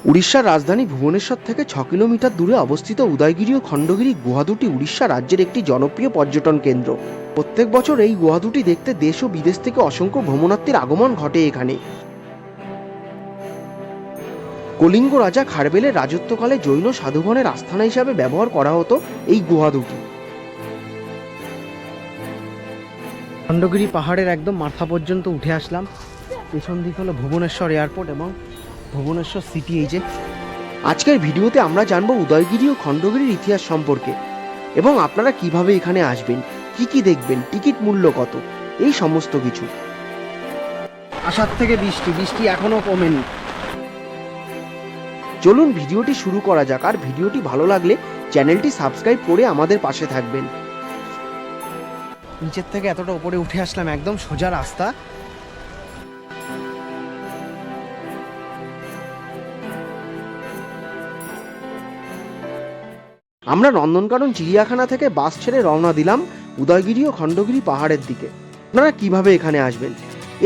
উড়িষ্যার রাজধানী ভুবনেশ্বর থেকে 6 কিলোমিটার দূরে অবস্থিত উদয়গিরি ও খণ্ডগিরি গুহা দুটি উড়িষ্যা রাজ্যের একটি জনপ্রিয় পর্যটন কেন্দ্র। প্রত্যেক বছর এই গুহা দুটি দেখতে দেশ ও বিদেশ থেকে অসংখ্য ভ্রমণার্থীর আগমন ঘটে এখানে। কলিঙ্গ রাজা খারবেলের রাজত্বকালে জৈন সাধুগণের আস্থানা হিসাবে ব্যবহার করা হতো এই গুহা দুটি। খণ্ডগিরি পাহাড়ের একদম মাথা পর্যন্ত উঠে আসলাম। পেছন দিক হলো ভুবনেশ্বর এয়ারপোর্ট এবং ভুবনেশ্বর সিটি। এই যে আজকের ভিডিওতে আমরা জানবো উদয়গিরি ও খণ্ডগিরির ইতিহাস সম্পর্কে এবং আপনারা কিভাবে এখানে আসবেন, কি দেখবেন, টিকিট মূল্য কত, এই সমস্ত কিছু। আসার থেকে বৃষ্টি এখনো কমেনি। চলুন ভিডিওটি শুরু করা যাক। আর ভিডিওটি ভালো লাগলে চ্যানেলটি সাবস্ক্রাইব করে আমাদের পাশে থাকবেন। নিচের থেকে এতটা উপরে উঠে আসলাম, একদম সোজা রাস্তা। আমরা নন্দনকানন চিড়িয়াখানা থেকে বাস ছেড়ে রওনা দিলাম উদয়গিরি ও খণ্ডগিরি পাহাড়ের দিকে। আপনারা কিভাবে এখানে আসবেন?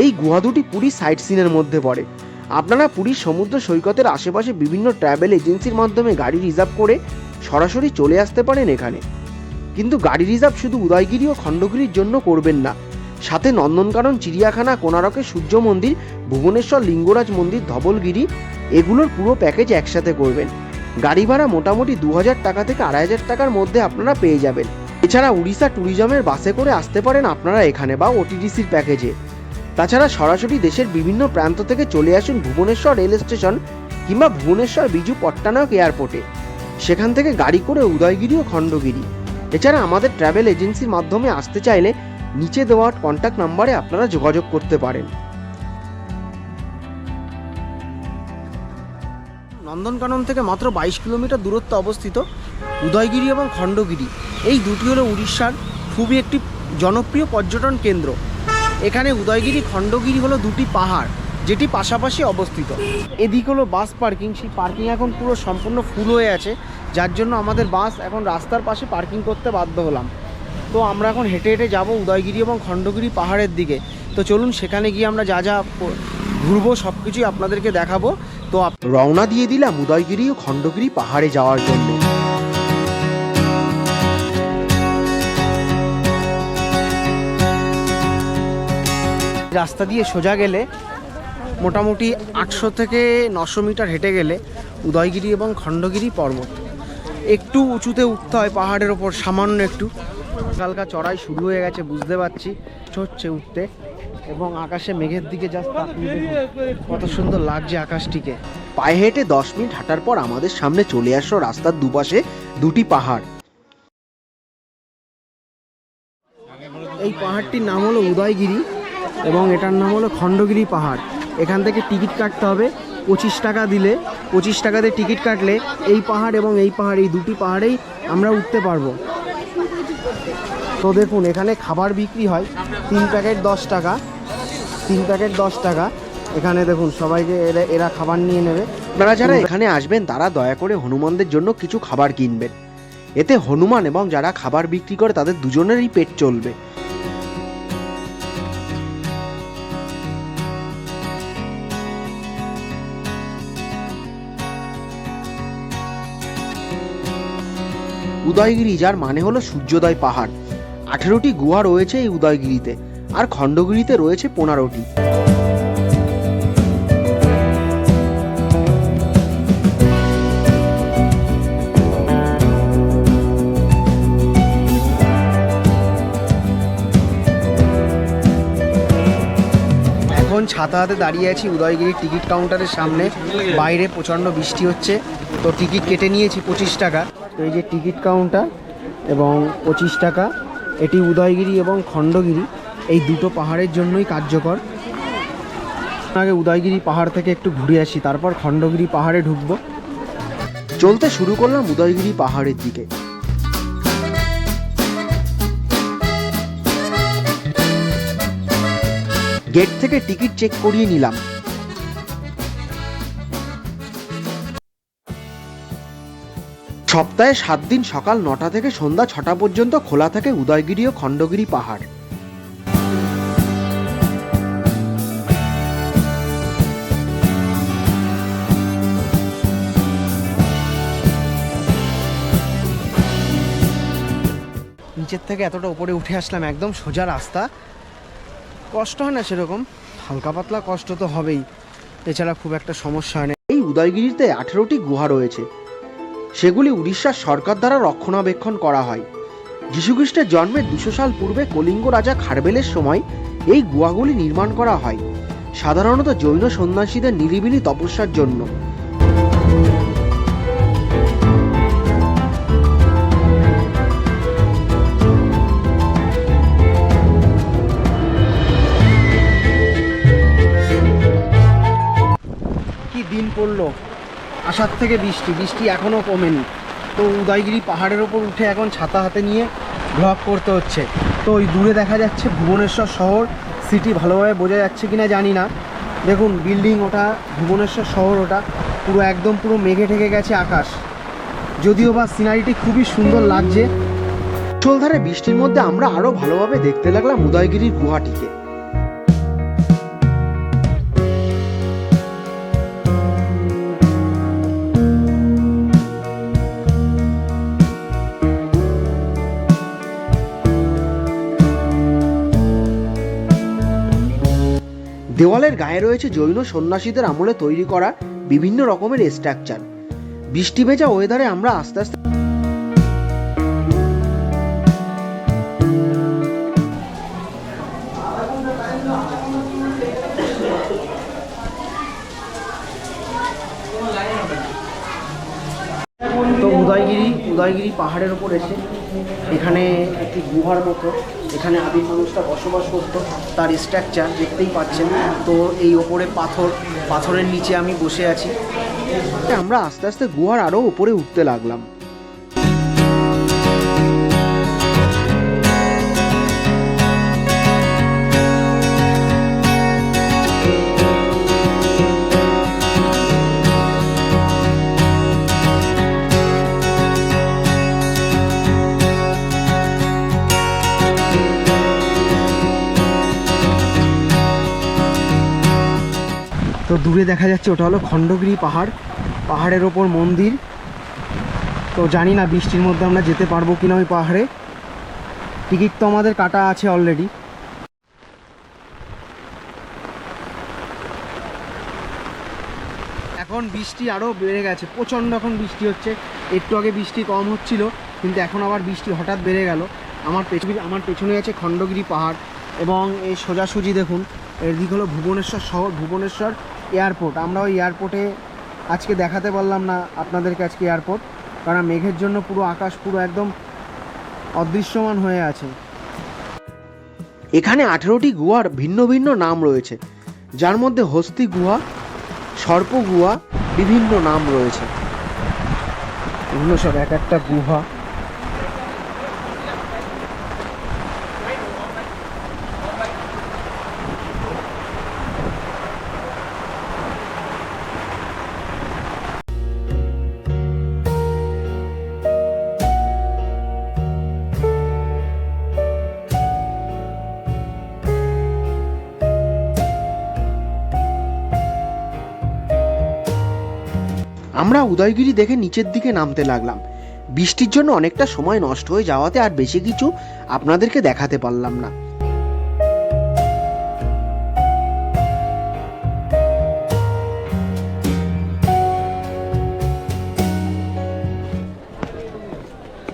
এই গুহা দুটি পুরীর সাইট সিনের মধ্যে পড়ে। আপনারা পুরীর সমুদ্র সৈকতের আশেপাশে বিভিন্ন ট্রাভেল এজেন্সির মাধ্যমে গাড়ি রিজার্ভ করে সরাসরি চলে আসতে পারেন এখানে। কিন্তু গাড়ি রিজার্ভ শুধু উদয়গিরি ও খণ্ডগিরির জন্য করবেন না, সাথে নন্দনকানন, চিড়িয়াখানা, কোণারকের সূর্য মন্দির, ভুবনেশ্বর লিঙ্গরাজ মন্দির, ধবলগিরি, এগুলোর পুরো প্যাকেজ একসাথে করবেন। গাড়ি ভাড়া মোটামুটি 2000 টাকা থেকে 2500 টাকার মধ্যে আপনারা পেয়ে যাবেন। এছাড়া উড়িষ্যা ট্যুরিজমের বাসে করে আসতে পারেন আপনারা এখানে, বা ওটিডিসির প্যাকেজে। তাছাড়া সরাসরি দেশের বিভিন্ন প্রান্ত থেকে চলে আসুন ভুবনেশ্বর রেল স্টেশন কিংবা ভুবনেশ্বর বিজু পট্টনায়ক এয়ারপোর্টে। সেখান থেকে গাড়ি করে উদয়গিরি ও খণ্ডগিরি। এছাড়া আমাদের ট্রাভেল এজেন্সির মাধ্যমে আসতে চাইলে নিচে দেওয়া কন্ট্যাক্ট নাম্বারে আপনারা যোগাযোগ করতে পারেন। নন্দনকানন থেকে মাত্র 22 কিলোমিটার দূরত্বে অবস্থিত উদয়গিরি এবং খণ্ডগিরি, এই দুটি হলো উড়িষ্যার খুবই একটি জনপ্রিয় পর্যটন কেন্দ্র। এখানে উদয়গিরি, খণ্ডগিরি হলো দুটি পাহাড় যেটি পাশাপাশি অবস্থিত। এদিক হলো বাস পার্কিং। সেই পার্কিং এখন পুরো সম্পূর্ণ ফুল হয়ে আছে, যার জন্য আমাদের বাস এখন রাস্তার পাশে পার্কিং করতে বাধ্য হলাম। তো আমরা এখন হেঁটে হেঁটে যাব উদয়গিরি এবং খণ্ডগিরি পাহাড়ের দিকে। তো চলুন সেখানে গিয়ে আমরা যা ঘুরবো সব কিছুই আপনাদেরকে দেখাবো। তো রওনা দিয়ে দিলাম উদয়গিরি ও খণ্ডগিরি পাহাড়ে যাওয়ার জন্য। রাস্তা দিয়ে সোজা গেলে মোটামুটি 800 থেকে 900 মিটার হেঁটে গেলে উদয়গিরি এবং খণ্ডগিরি পর্বত। একটু উঁচুতে উঠতে হয় পাহাড়ের ওপর, সামান্য একটু। হালকা চড়াই শুরু হয়ে গেছে, বুঝতে পারছি হচ্ছে উঠতে। এবং আকাশে মেঘের দিকে জাস্ট তাকিয়ে কত সুন্দর লাগছে আকাশটিকে। পায়ে হেঁটে 10 মিনিট হাঁটার পর আমাদের সামনে চলে আসলো রাস্তার দুপাশে দুটি পাহাড়। এই পাহাড়টির নাম হলো উদয়গিরি এবং এটার নাম হলো খণ্ডগিরি পাহাড়। এখান থেকে টিকিট কাটতে হবে 25 টাকা দিলে। 25 টাকাতে টিকিট কাটলে এই পাহাড় এবং এই পাহাড়, এই দুটি পাহাড়েই আমরা উঠতে পারবো। তো দেখুন এখানে খাবার বিক্রি হয়, 3 প্যাকেট 10 টাকা, 3 প্যাকেট 10 টাকা। এখানে দেখুন সবাইকে এরা খাবার নিয়ে নেবে। আপনারা যারা এখানে আসবেন তারা দয়া করে হনুমানদের জন্য কিছু খাবার কিনবেন। এতে হনুমান এবং যারা খাবার বিক্রি করে তাদের দুজনেরই পেট চলবে। উদয়গিরি, যার মানে হলো সূর্যোদয় পাহাড়। 18টি গুহা রয়েছে এই উদয়গিরিতে, আর খণ্ডগিরিতে রয়েছে 15টি। এখন ছাতা হাতে দাঁড়িয়ে আছি উদয়গিরির টিকিট কাউন্টারের সামনে। বাইরে প্রচণ্ড বৃষ্টি হচ্ছে, তো টিকিট কেটে নিয়েছি 25 টাকা। তো এই যে টিকিট কাউন্টার এবং 25 টাকা। এটি উদয়গিরি এবং খণ্ডগিরি এই দুটো পাহাড়ের জন্যই কার্যকর। আগে উদয়গিরি পাহাড় থেকে একটু ঘুরে আসি, তারপর খণ্ডগিরি পাহাড়ে ঢুকবো। চলতে শুরু করলাম উদয়গিরি পাহাড়ের দিকে। গেট থেকে টিকিট চেক করিয়ে নিলাম। সপ্তাহে 7 দিন সকাল 9টা থেকে সন্ধ্যা 6টা পর্যন্ত খোলা থাকে উদয়গিরি ও খণ্ডগিরি পাহাড়। নিচের থেকে এতটা উপরে উঠে আসলাম, একদম সোজা রাস্তা, কষ্ট হয় না সেরকম, হালকা পাতলা কষ্ট তো হবেই, এছাড়া খুব একটা সমস্যা হয় না। এই উদয়গিরিতে 18টি গুহা রয়েছে, সেগুলি উড়িষ্যার সরকার দ্বারা রক্ষণাবেক্ষণ করা হয়। যীশুখ্রিস্টের জন্মের 200 সাল পূর্বে কলিঙ্গ রাজা খারবেলের সময় এই গুহাগুলি নির্মাণ করা হয়, সাধারণত জৈন সন্ন্যাসীদের নিরিবিলি তপস্যার জন্য। কি দিন পড়লো, আসার থেকে বৃষ্টি এখনও কমেনি। তো উদয়গিরি পাহাড়ের ওপর উঠে এখন ছাতা হাতে নিয়ে ব্লগ করতে হচ্ছে। তো ওই দূরে দেখা যাচ্ছে ভুবনেশ্বর শহর, সিটি ভালোভাবে বোঝা যাচ্ছে কিনা জানি না, দেখুন বিল্ডিং, ওটা ভুবনেশ্বর শহর, ওটা পুরো একদম পুরো মেঘে ঢেকে গেছে আকাশ, যদিও বা সিনারিটি খুবই সুন্দর লাগছে। মুষলধারে বৃষ্টির মধ্যে আমরা আরও ভালোভাবে দেখতে লাগলাম উদয়গিরির গুহাটিকে। দেওয়ালের গায়ে রয়েছে জৈন সন্ন্যাসীদের আমলে তৈরি করা বিভিন্ন রকমের স্ট্রাকচার। বৃষ্টি ভেজা ওয়েদারে আমরা আস্তে আস্তে তো উদয়গিরি পাহাড়ের ওপর এসে এখানে একটি গুহার মতো, এখানে আদিম মানুষরা বসবাস করতো, তার স্ট্রাকচার দেখতেই পাচ্ছেন। তো এই ওপরে পাথরের নিচে আমি বসে আছি। আমরা আস্তে আস্তে গুহার আরও উপরে উঠতে লাগলাম। তো দূরে দেখা যাচ্ছে ওটা হলো খণ্ডগিরি পাহাড়, পাহাড়ের ওপর মন্দির। তো জানি না বৃষ্টির মধ্যে আমরা যেতে পারবো কিনা ওই পাহাড়ে, টিকিট তো আমাদের কাটা আছে অলরেডি। এখন বৃষ্টি আরও বেড়ে গেছে, প্রচণ্ড এখন বৃষ্টি হচ্ছে। একটু আগে বৃষ্টি কম হচ্ছিল, কিন্তু এখন আবার বৃষ্টি হঠাৎ বেড়ে গেল। আমার পেছনে আছে খণ্ডগিরি পাহাড়, এবং এই সোজাসুজি দেখুন এদিক হলো ভুবনেশ্বর শহর, ভুবনেশ্বর এয়ারপোর্ট। আমরা ওই এয়ারপোর্টে আজকে দেখাতে পারলাম না আপনাদেরকে আজকে এয়ারপোর্ট, কারণ মেঘের জন্য পুরো আকাশ পুরো একদম অদৃশ্যমান হয়ে আছে। এখানে 18টি গুহার ভিন্ন ভিন্ন নাম রয়েছে, যার মধ্যে হস্তি গুহা, সর্প গুহা, বিভিন্ন নাম রয়েছে। এগুলো সব এক একটা গুহা। আমরা উদয়গিরি দেখে নিচের দিকে নামতে লাগলাম। বৃষ্টির জন্য অনেকটা সময় নষ্ট হয়ে যাওয়াতে আর বেশি কিছু আপনাদেরকে দেখাতে পারলাম না।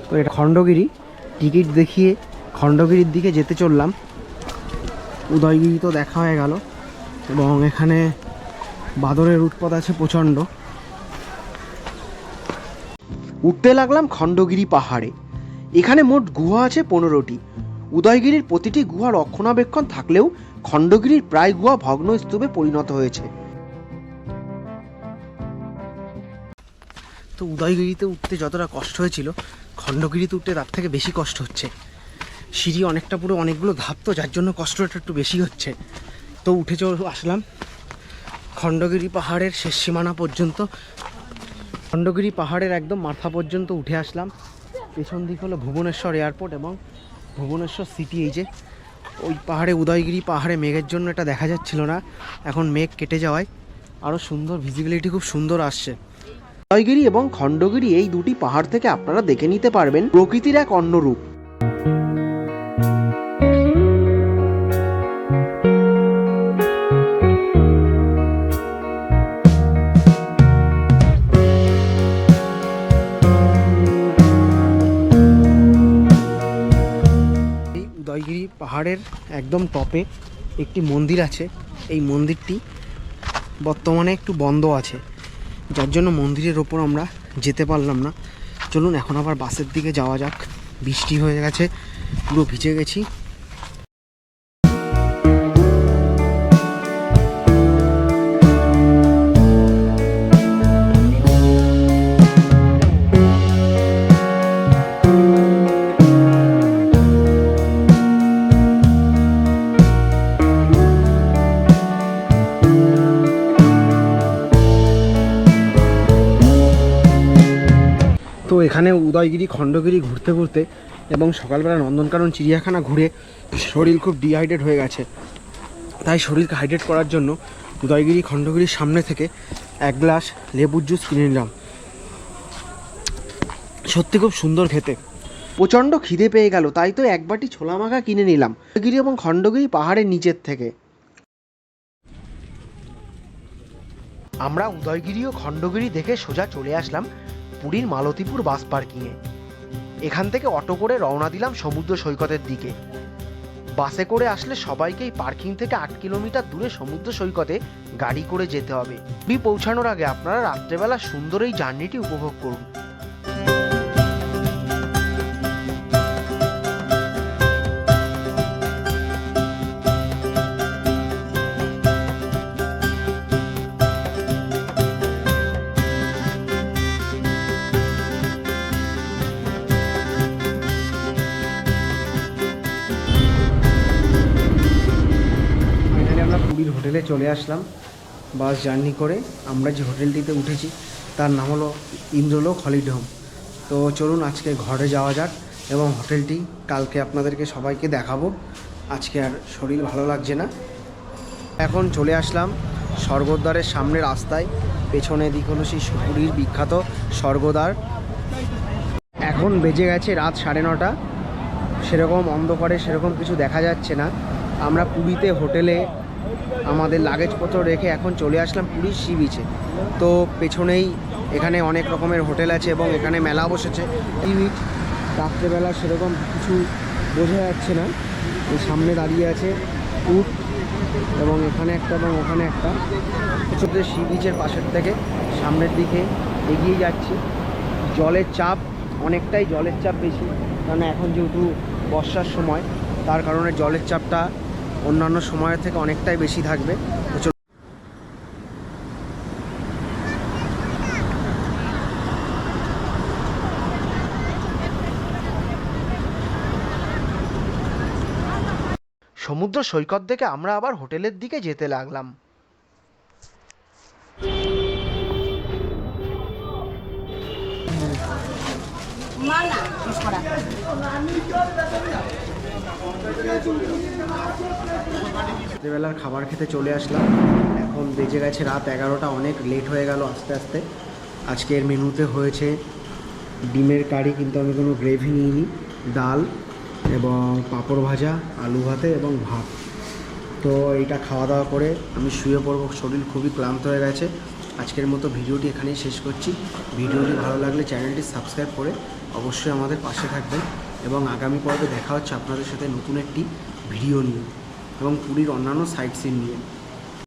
তো এটা খণ্ডগিরি, টিকিট দেখিয়ে খণ্ডগিরির দিকে যেতে চললাম। উদয়গিরি তো দেখা হয়ে গেল, এবং এখানে বাদরের উৎপাত আছে প্রচণ্ড। উঠতে লাগলাম খণ্ডগিরি পাহাড়ে। এখানে মোট গুহা আছে 15টি। উদয়গিরির প্রতিটি গুহা রক্ষণাবেক্ষণ থাকলেও খণ্ডগিরির প্রায় গুহা ভগ্নস্তূপে পরিণত হয়েছে। তো উদয়গিরিতে উঠতে যতটা কষ্ট হয়েছিল, খণ্ডগিরিতে উঠতে তার থেকে বেশি কষ্ট হচ্ছে। সিঁড়ি অনেকটা পুরো অনেকগুলো ধাপ, তো যার জন্য কষ্টটা একটু বেশি হচ্ছে। তো উঠে আসলাম খণ্ডগিরি পাহাড়ের শেষ সীমানা পর্যন্ত, খণ্ডগিরি পাহাড়ের একদম মাথা পর্যন্ত উঠে আসলাম। পেছন দিক হলো ভুবনেশ্বর এয়ারপোর্ট এবং ভুবনেশ্বর সিটি। এই যে ওই পাহাড়ে, উদয়গিরি পাহাড়ে মেঘের জন্য এটা দেখা যাচ্ছিল না, এখন মেঘ কেটে যাওয়ায় আরও সুন্দর ভিজিবিলিটি খুব সুন্দর আসছে। উদয়গিরি এবং খণ্ডগিরি এই দুটি পাহাড় থেকে আপনারা দেখে নিতে পারবেন প্রকৃতির এক অন্য রূপ। পাহাড়ের একদম টপে একটি মন্দির আছে। এই মন্দিরটি বর্তমানে একটু বন্ধ আছে, যার জন্য মন্দিরের ওপর আমরা যেতে পারলাম না। চলুন এখন আবার বাসের দিকে যাওয়া যাক। বৃষ্টি হয়ে গেছে, পুরো ভিজে গেছি। তো এখানে উদয়গিরি খণ্ডগিরি ঘুরতে ঘুরতে এবং সকালবেলা নন্দনকানন চিড়িয়াখানা ঘুরে শরীর খুব ডিহাইড্রেট হয়ে গেছে। তাই শরীরকে হাইড্রেট করার জন্য উদয়গিরি খণ্ডগিরির সামনে থেকে এক গ্লাস লেবুর জুস কিনে নিলাম। সত্যি খুব সুন্দর খেতে। প্রচণ্ড খিদে পেয়ে গেল, তাই তো এক বাটি ছোলা মাখা কিনে নিলাম উদয়গিরি এবং খণ্ডগিরি পাহাড়ের নিচের থেকে। আমরা উদয়গিরি ও খণ্ডগিরি দেখে সোজা চলে আসলাম পুরীর মালতীপুর বাস পার্কিংয়ে। এখান থেকে অটো করে রওনা দিলাম সমুদ্র সৈকতের দিকে। বাসে করে আসলে সবাইকেই পার্কিং থেকে 8 কিলোমিটার দূরে সমুদ্র সৈকতে গাড়ি করে যেতে হবে। পুরী পৌঁছানোর আগে আপনারা রাত্রেবেলা সুন্দর এই জার্নিটি উপভোগ করুন। পুরীর হোটেলে চলে আসলাম বাস জার্নি করে। আমরা যে হোটেলটিতে উঠেছি তার নাম হলো ইন্দ্রলোক হলিডে হোম। তো চলুন আজকে ঘরে যাওয়া যাক এবং হোটেলটি কালকে আপনাদেরকে সবাইকে দেখাবো। আজকে আর শরীর ভালো লাগছে না। এখন চলে আসলাম স্বর্গদ্বারের সামনে রাস্তায়। পেছনে দিক হলো সেই পুরীর বিখ্যাত স্বর্গদ্বার। এখন বেজে গেছে রাত 9:30। সেরকম অন্ধকারে সেরকম কিছু দেখা যাচ্ছে না। আমরা পুরীতে হোটেলে আমাদের লাগেজপত্র রেখে এখন চলে আসলাম পুরীর সি বিচে। তো পেছনেই এখানে অনেক রকমের হোটেল আছে এবং এখানে মেলা বসেছে। সি বিচ রাত্রেবেলা সেরকম কিছু বোঝা যাচ্ছে না। এই সামনে দাঁড়িয়ে আছে উট এবং এখানে একটা এবং ওখানে একটা। ছোটো সি বিচের পাশের থেকে সামনের দিকে এগিয়ে যাচ্ছি। জলের চাপ অনেকটাই, জলের চাপ বেশি, কারণ এখন যেহেতু বর্ষার সময় তার কারণে জলের চাপটা অন্যান্য সময়ের থেকে অনেকটাই বেশি থাকবে। সমুদ্র সৈকত থেকে আমরা আবার হোটেলের দিকে যেতে লাগলাম। রাত্রিবেলার খাবার খেতে চলে আসলাম। এখন বেজে গেছে রাত 11টা, অনেক লেট হয়ে গেল আস্তে আস্তে। আজকের মেনুতে হয়েছে ডিমের কারি, কিন্তু আমি কোনো গ্রেভি নিইনি, ডাল এবং পাঁপড় ভাজা, আলু ভাতে এবং ভাত। তো এইটা খাওয়া দাওয়া করে আমি শুয়ে পড়ব, শরীর খুবই ক্লান্ত হয়ে গেছে। আজকের মতো ভিডিওটি এখানেই শেষ করছি। ভিডিওটি ভালো লাগলে চ্যানেলটি সাবস্ক্রাইব করে অবশ্যই আমাদের পাশে থাকবেন এবং আগামী পর্বে দেখা হচ্ছে আপনাদের সাথে নতুন একটি ভিডিও নিয়ে এবং পুরীর অন্যান্য সাইট সিন নিয়ে।